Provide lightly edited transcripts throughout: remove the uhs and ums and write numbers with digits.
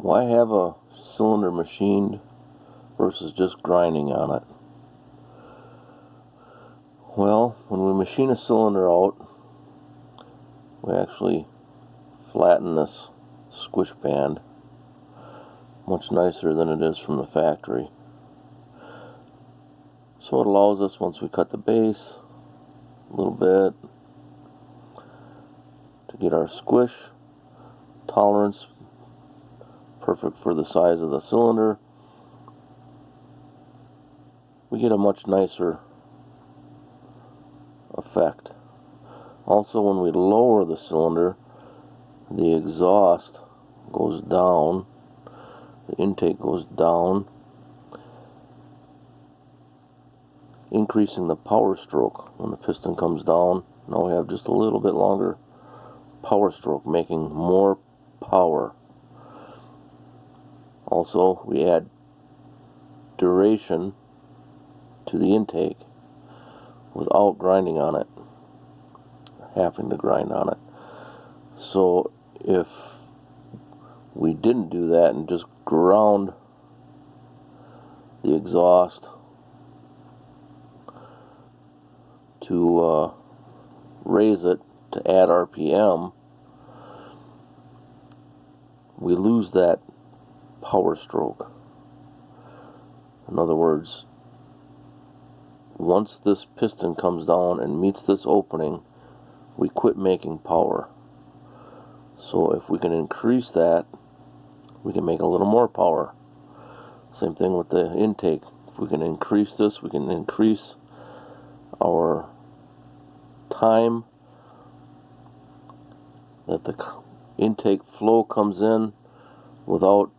Why have a cylinder machined versus just grinding on it? Well, when we machine a cylinder out, we actually flatten this squish band much nicer than it is from the factory. So it allows us, once we cut the base a little bit, to get our squish tolerance perfect for the size of the cylinder. We get a much nicer effect. Also, when we lower the cylinder, the exhaust goes down, the intake goes down, increasing the power stroke. When the piston comes down, now we have just a little bit longer power stroke, making more power. Also, we add duration to the intake without grinding on it, having to grind on it. So if we didn't do that and just ground the exhaust to raise it to add RPM, we lose that power stroke. In other words, once this piston comes down and meets this opening, we quit making power. So if we can increase that, we can make a little more power. Same thing with the intake. If we can increase this, we can increase our time that the intake flow comes in without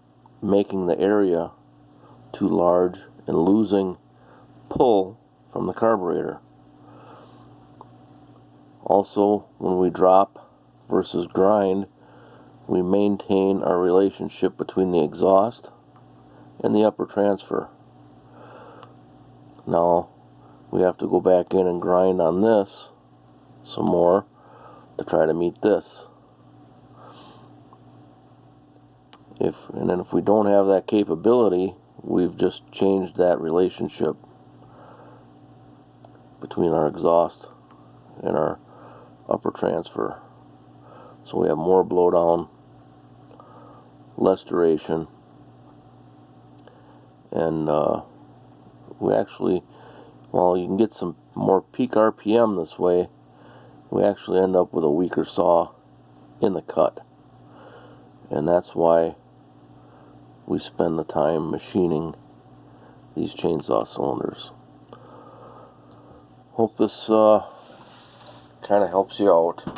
making the area too large and losing pull from the carburetor. Also, when we drop versus grind, we maintain our relationship between the exhaust and the upper transfer. Now we have to go back in and grind on this some more to try to meet this. And then if we don't have that capability, we've just changed that relationship between our exhaust and our upper transfer. So we have more blowdown, less duration, and we actually, while you can get some more peak RPM this way, we actually end up with a weaker saw in the cut. And that's why we spend the time machining these chainsaw cylinders. Hope this kind of helps you out.